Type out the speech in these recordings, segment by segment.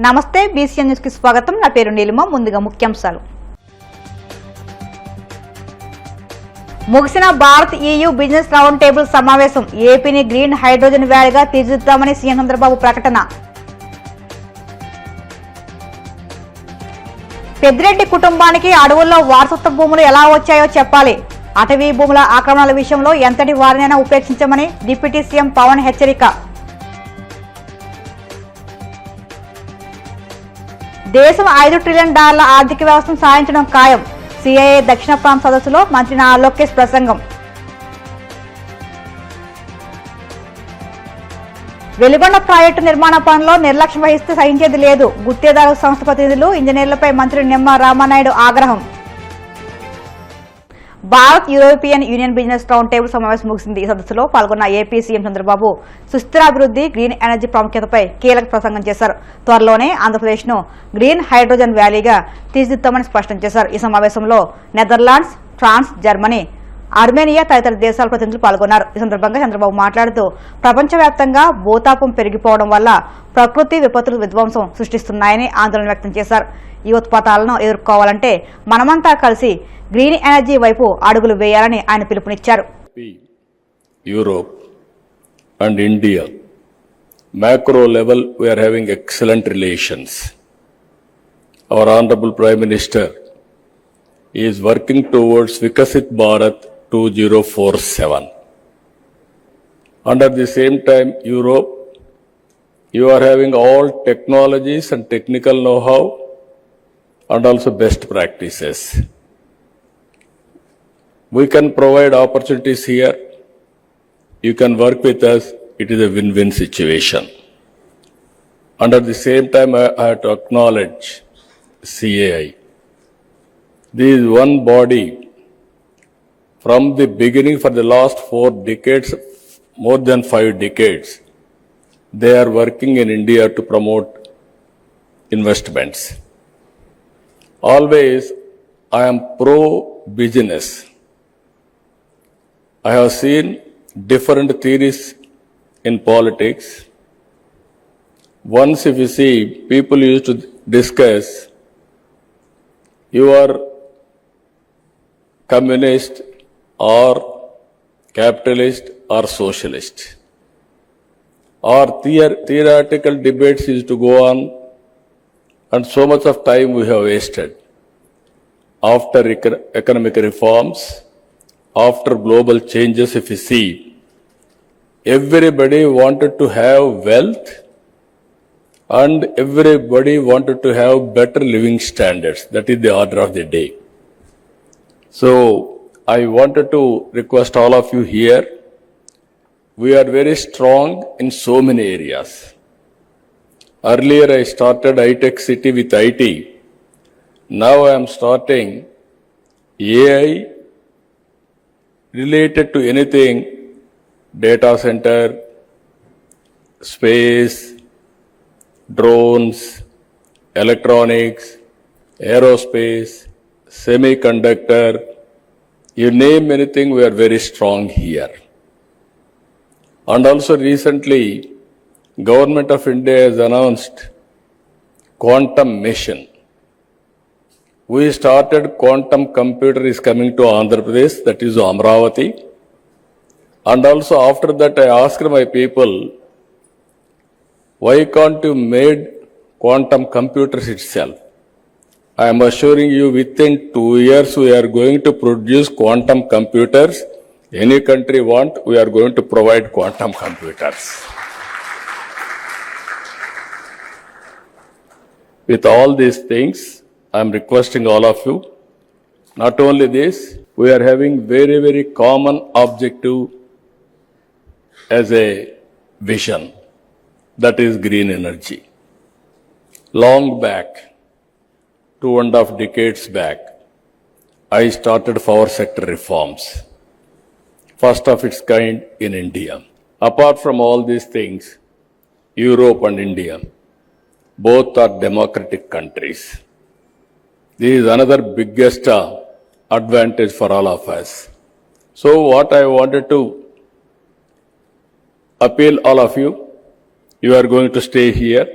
నమస్తే BCN news కి స్వాగతం. నా పేరు నీలిమ. ముందుగా ముఖ్యాంశాలు. ముగిసిన Bharat EU business round table సమావేశం. ఏపీని గ్రీన్ హైడ్రోజన్ వ్యాలీగా తీర్చిదిద్దామని సీఎం చంద్రబాబు ప్రకటన. పెద్దిరెడ్డి కుటుంబానికి అడవుల్లో వారసత్వ భూములు ఎలా వచ్చాయో చెప్పాలి. అటవీ భూముల ఆక్రమణల విషయంలో ఎంతటి వారినైనా ఉపేక్షించమని డిప్యూటీ సీఎం పవన్ హెచ్చరిక. దేశం $5 ట్రిలియన్ ఆర్థిక వ్యవస్థను సాధించడం ఖాయం. సిఐఏ దక్షిణ ప్రాంత సదస్సులో మంత్రి నారా లోకేష్ ప్రసంగం. వెలిగొండ ప్రాజెక్టు నిర్మాణ పనుల్లో నిర్లక్ష్యం వహిస్తే సహించేది లేదు. గుత్తేదారు సంస్థ ప్రతినిధులు, ఇంజనీర్లపై మంత్రి నిమ్మ రామానాయుడు ఆగ్రహం. Bharat European Union business round table సమావేశం ముగిసింది. ఈ సదస్సులో పాల్గొన్న ఏపీ సీఎం చంద్రబాబు సుస్థిరాభివృద్ధి, గ్రీన్ ఎనర్జీ ప్రాముఖ్యతపై కీలక ప్రసంగం చేశారు. త్వరలోనే ఆంధ్రప్రదేశ్ ను గ్రీన్ హైడ్రోజన్ వ్యాలీగా తీర్చిదిద్దామని స్పష్టం చేశారు. ఈ సమావేశంలో నెదర్లాండ్స్, ఫ్రాన్స్, జర్మనీ, ఆర్మేనియా తదితర దేశాల ప్రతినిధులు పాల్గొన్నారు. ఈ సందర్భంగా చంద్రబాబు మాట్లాడుతూ ప్రపంచవ్యాప్తంగా భూతాపం పెరిగిపోవడం వల్ల ప్రకృతి విపత్తులు విధ్వంసం సృష్టిస్తున్నాయని ఆందోళన వ్యక్తం చేశారు. ఈ ఉత్పాతాలను ఎదుర్కోవాలంటే మనమంతా కలిసి గ్రీన్ ఎనర్జీ వైపు అడుగులు వేయాలని ఆయన పిలుపునిచ్చారు. Europe and India, macro level, we are having excellent relations. Our Honorable Prime Minister is working towards Vikasit Bharat 2047. And at the same time, Europe, you are having all technologies and technical know-how and also best practices. We can provide opportunities here. You can work with us. It is a win-win situation. And at the same time, I have to acknowledge CAI. This is one body from the beginning for the last 4 decades, more than 5 decades. They are working in India to promote investments. Always, I am pro-business. I have seen different theories in politics. Once if you see, people used to discuss, you are communist or capitalist or socialist. Or theoretical debates used to go on, and so much of time we have wasted. After economic reforms, after global changes, if you see, everybody wanted to have wealth and everybody wanted to have better living standards. That is the order of the day. So, I wanted to request all of you here, we are very strong in so many areas. Earlier I started iTech City with IT. Now I am starting AI related to anything, data center, space, drones, electronics, aerospace, semiconductor, you name anything, we are very strong here. And also recently, Government of India has announced quantum mission. We started quantum computer is coming to Andhra Pradesh, that is Amravati. And also after that I asked my people, why can't you made quantum computers itself? I am assuring you within 2 years we are going to produce quantum computers. Any country want, we are going to provide quantum computers. With all these things, I am requesting all of you, not only this, we are having very, very common objective as a vision, that is green energy. Long back, 2.5 decades back, I started power sector reforms, first of its kind in India. Apart from all these things, Europe and India, both are democratic countries. This is another biggest advantage for all of us. So what I wanted to appeal all of you, you are going to stay here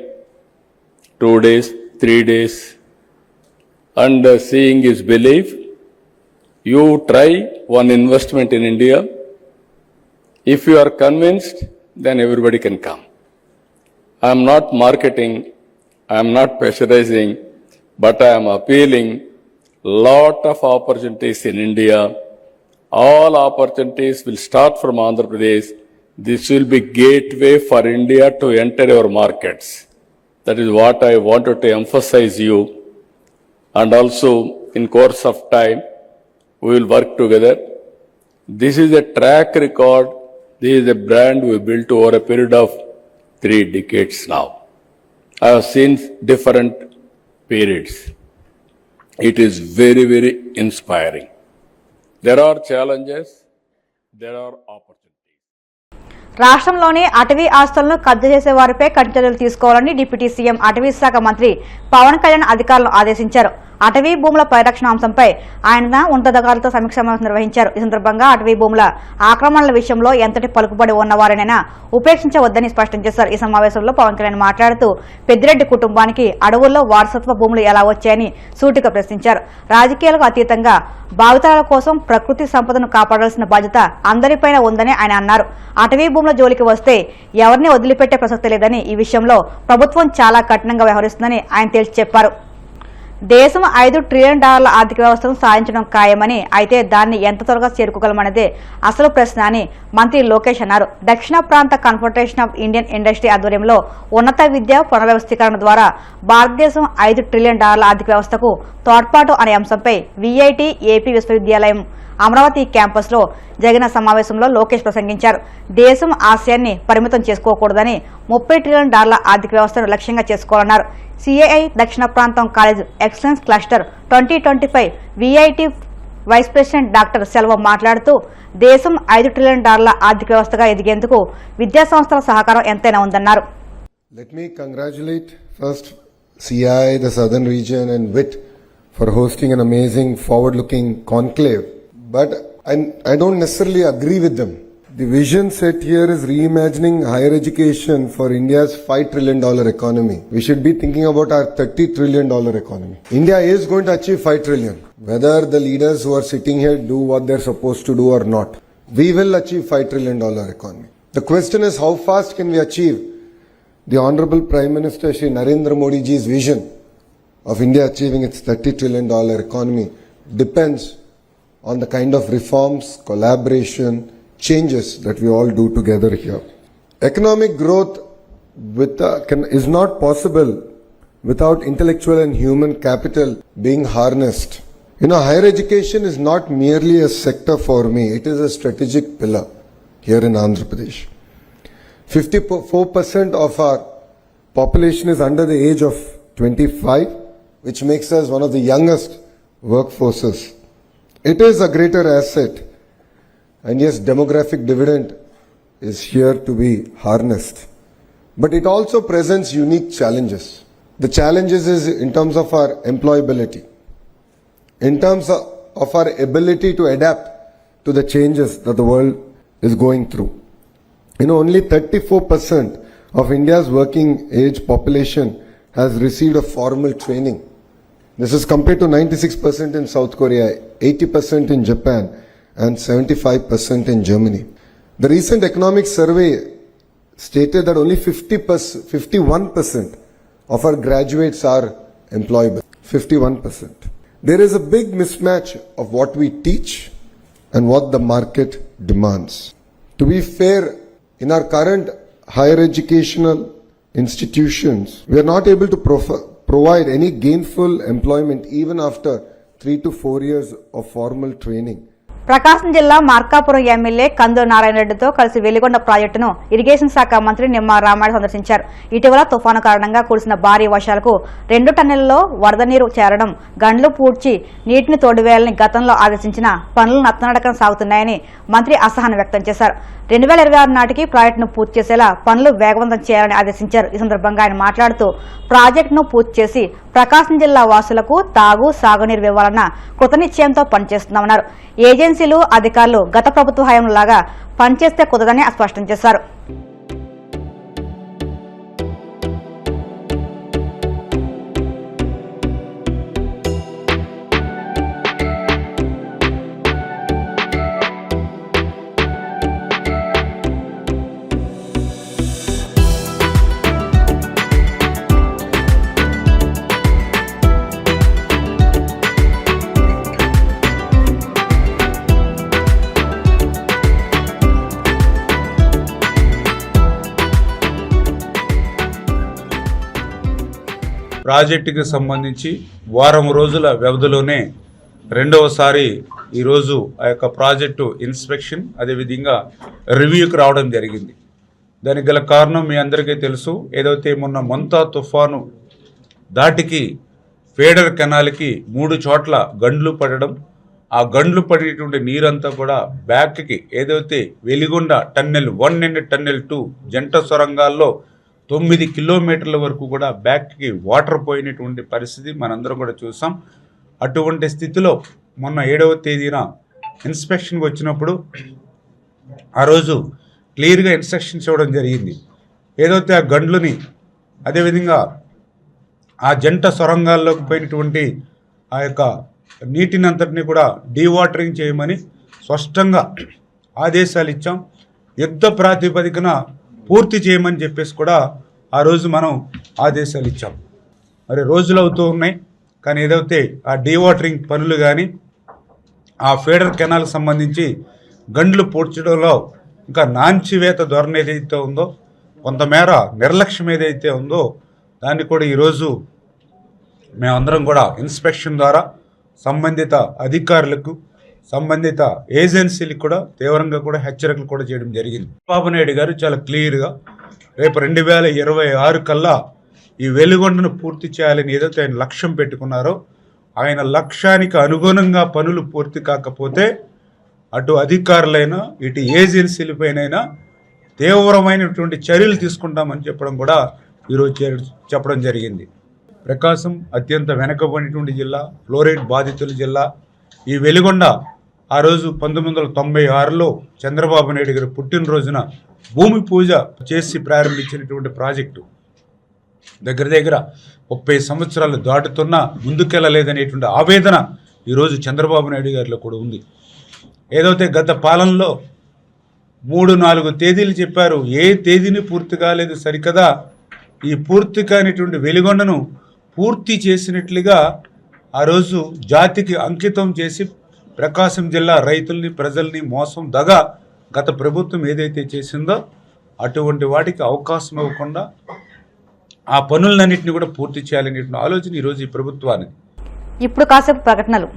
2 days, 3 days, and seeing is belief. You try one investment in India. If you are convinced, then everybody can come. I am not marketing, I am not pressurizing, but I am appealing lot of opportunities in India. All opportunities will start from Andhra Pradesh. This will be gateway for India to enter our markets. That is what I wanted to emphasize you. And also in course of time, we will work together. This is a track record. This is a brand we built over a period of 3 decades now. I have seen different periods. It is very, very inspiring. There are challenges, there are opportunities. రాష్ట్రంలోని అటవీ ఆస్తులను కబ్జా చేసే వారిపై కఠిన చర్యలు తీసుకోవాలని deputy CM అటవీ శాఖ మంత్రి పవన్ కళ్యాణ్ అధికారులను ఆదేశించారు. అటవీ భూముల పరిరక్షణ అంశంపై ఆయన ఉన్నతాధికారులతో సమీక్ష సమావేశం నిర్వహించారు. ఈ సందర్భంగా అటవీ భూముల ఆక్రమణల విషయంలో ఎంతటి పలుకుబడి ఉన్నవారినైనా ఉపేక్షించవద్దని స్పష్టం చేశారు. ఈ సమావేశంలో పవన్ కళ్యాణ్ మాట్లాడుతూ పెద్దిరెడ్డి కుటుంబానికి అడవుల్లో వారసత్వ భూములు ఎలా వచ్చాయని సూటిగా ప్రశ్నించారు. రాజకీయాలకు అతీతంగా భావితరాల కోసం ప్రకృతి సంపదను కాపాడాల్సిన బాధ్యత అందరిపైన ఉందని ఆయన అన్నారు. అటవీ భూముల జోలికి వస్తే ఎవరిని వదిలిపెట్టే ప్రసక్తి లేదని, ఈ విషయంలో ప్రభుత్వం చాలా కఠినంగా వ్యవహరిస్తుందని ఆయన తేల్చి చెప్పారు. దేశం $5 ట్రిలియన్ ఆర్థిక వ్యవస్థను సాధించడం ఖాయమని, అయితే దాన్ని ఎంత త్వరగా చేరుకోగలమనేదే అసలు ప్రశ్న అని మంత్రి లోకేష్ అన్నారు. దక్షిణ ప్రాంత కాన్ఫెడరేషన్ ఆఫ్ ఇండియన్ ఇండస్ట్రీ ఆధ్వర్యంలో ఉన్నత విద్య పునర్వ్యవస్థీకరణ ద్వారా భారతదేశం $5 ట్రిలియన్ ఆర్థిక వ్యవస్థకు తోడ్పాటు అనే అంశంపై విఐటి ఏపీ విశ్వవిద్యాలయం అమరావతి క్యాంపస్ లో జరిగిన సమావేశంలో లోకేష్ ప్రసంగించారు. దేశం ఆశయాన్ని పరిమితం చేసుకోకూడదని, $30 ట్రిలియన్ ఆర్థిక వ్యవస్థను లక్ష్యంగా చేసుకోవాలన్నారు. సిఐఐ దక్షిణ ప్రాంతం college excellence cluster 2025 VIT vice president doctor Selvam మాట్లాడుతూ దేశం $5 ట్రిలియన్ ఆర్థిక వ్యవస్థగా ఎదిగేందుకు విద్యా సంస్థల సహకారం ఎంతైనా ఉందన్నారు. Let me congratulate first CII, the southern region, and WIT for hosting an amazing forward-looking conclave. But I don't necessarily agree with them. The vision set here is reimagining higher education for India's $5 trillion economy. We should be thinking about our $30 trillion economy. India is going to achieve 5 trillion. Whether the leaders who are sitting here do what they're supposed to do or not, we will achieve $5 trillion economy. The question is, how fast can we achieve the Honorable Prime Minister Shri Narendra Modi ji's vision of India achieving its $30 trillion economy depends on the kind of reforms, collaboration, changes that we all do together here. Economic growth is not possible without intellectual and human capital being harnessed. Higher education is not merely a sector for me, it is a strategic pillar here in Andhra Pradesh. 54% of our population is under the age of 25, which makes us one of the youngest workforces. It is a greater asset. And yes, demographic dividend is here to be harnessed. But it also presents unique challenges. The challenges is in terms of our employability, in terms of our ability to adapt to the changes that the world is going through. Only 34% of India's working age population has received a formal training. This is compared to 96% in South Korea, 80% in Japan, and 75% in Germany. The recent economic survey stated that only 51% of our graduates are employable. 51%. There is a big mismatch of what we teach and what the market demands. To be fair, in our current higher educational institutions, we are not able to provide any gainful employment even after 3 to 4 years of formal training. ప్రకాశం జిల్లా Markapuram MLA కందుల నారాయణ రెడ్డితో కలిసి వెలిగొండ ప్రాజెక్టును irrigation శాఖ మంత్రి నిమ్మల రామారావు సందర్శించారు. ఇటీవల తుఫాను కారణంగా కురిసిన భారీ వర్షాలకు 2 టన్నెలలో వరద నీరు చేరడం, గండ్లు పూడ్చి నీటిని తోడివేయాలని గతంలో ఆదేశించిన పనులు నత్తనడకన సాగుతున్నాయని మంత్రి అసహనం వ్యక్తం చేశారు. 2026 నాటికి ప్రాజెక్టును పూర్తి చేసేలా పనులు వేగవంతం చేయాలని ఆదేశించారు. ఈ సందర్భంగా ఆయన మాట్లాడుతూ ప్రాజెక్టును పూర్తి చేసి ప్రకాశం జిల్లా వాసులకు తాగు, సాగునీరు ఇవ్వాలన్న కృతనిశ్చయంతో పనిచేస్తున్నామన్నారు. ఏజెన్సీలు, అధికారులు గత ప్రభుత్వ హయాంలో లాగా పనిచేస్తే కుదరదని స్పష్టం చేశారు. ప్రాజెక్టుకి సంబంధించి వారం రోజుల వ్యవధిలోనే రెండవసారి ఈరోజు ఆ యొక్క ప్రాజెక్టు ఇన్స్పెక్షన్ అదేవిధంగా రివ్యూకి రావడం జరిగింది. దానికి గల కారణం మీ అందరికీ తెలుసు. ఏదైతే మొన్న మొంతా తుఫాను దాటికి ఫేడర్ కెనాల్కి 3 చోట్ల గండ్లు పడడం, ఆ గండ్లు పడేటువంటి నీరంతా కూడా బ్యాక్కి ఏదైతే వెలిగొండ టన్నెల్ 1 అండ్ టన్నెల్ 2 జంట సొరంగాల్లో 9 కిలోమీటర్ల వరకు కూడా బ్యాక్కి వాటర్ పోయినటువంటి పరిస్థితి మనందరం కూడా చూసాం. అటువంటి స్థితిలో మొన్న 7వ తేదీన ఇన్స్పెక్షన్కి వచ్చినప్పుడు ఆ రోజు క్లియర్గా ఇన్స్ట్రక్షన్స్ ఇవ్వడం జరిగింది. ఏదైతే ఆ గండ్లని అదేవిధంగా ఆ జంట సొరంగాల్లోకి పోయినటువంటి ఆ యొక్క నీటిని అంతటిని కూడా డీవాటరింగ్ చేయమని స్పష్టంగా ఆదేశాలు ఇచ్చాం. యుద్ధ ప్రాతిపదికన పూర్తి చేయమని చెప్పేసి కూడా ఆ రోజు మనం ఆదేశాలు ఇచ్చాం. మరి రోజులు అవుతూ ఉన్నాయి, కానీ ఏదైతే ఆ డీవాటరింగ్ పనులు కానీ ఆ ఫీడర్ కెనాల్కి సంబంధించి గండ్లు పూడ్చడంలో ఇంకా నాంచివేత ధోరణి ఏదైతే ఉందో, కొంతమేర నిర్లక్ష్యం ఏదైతే ఉందో దాన్ని కూడా ఈరోజు మేమందరం కూడా ఇన్స్పెక్షన్ ద్వారా సంబంధిత అధికారులకు సంబంధిత ఏజెన్సీలకు కూడా తీవ్రంగా కూడా హెచ్చరికలు కూడా చేయడం జరిగింది. చంద్రబాబు నాయుడు గారు చాలా క్లియర్గా రేపు 2026 కల్లా ఈ వెలుగొండను పూర్తి చేయాలని ఏదైతే ఆయన లక్ష్యం పెట్టుకున్నారో, ఆయన లక్ష్యానికి అనుగుణంగా పనులు పూర్తి కాకపోతే అటు అధికారులైనా ఇటు ఏజెన్సీలపైనైనా తీవ్రమైనటువంటి చర్యలు తీసుకుంటామని చెప్పడం కూడా ఈరోజు చెప్పడం జరిగింది. ప్రకాశం అత్యంత వెనకబడినటువంటి జిల్లా, ఫ్లోరైడ్ బాధితుల జిల్లా. ఈ వెలుగొండ ఆ రోజు 1996లో చంద్రబాబు నాయుడు గారి పుట్టినరోజున భూమి పూజ చేసి ప్రారంభించినటువంటి ప్రాజెక్టు దగ్గర 30 సంవత్సరాలు దాటుతున్నా ముందుకెళ్ళలేదనేటువంటి ఆవేదన ఈరోజు చంద్రబాబు నాయుడు గారిలో కూడా ఉంది. ఏదైతే గత పాలనలో 3-4 తేదీలు చెప్పారు, ఏ తేదీని పూర్తి కాలేదు సరికదా. ఈ పూర్తి కానిటువంటి వెలుగొండను పూర్తి చేసినట్లుగా ఆ రోజు జాతికి అంకితం చేసి ప్రకాశం జిల్లా రైతుల్ని ప్రజల్ని మోసం దగా గత ప్రభుత్వం ఏదైతే చేసిందో అటువంటి వాటికి అవకాశం ఇవ్వకుండా ఆ పనులన్నింటినీ కూడా పూర్తి చేయాలనేటువంటి ఆలోచన ఈరోజు ఈ ప్రభుత్వానికి. ఇప్పుడు కాసేపు ప్రకటనలు.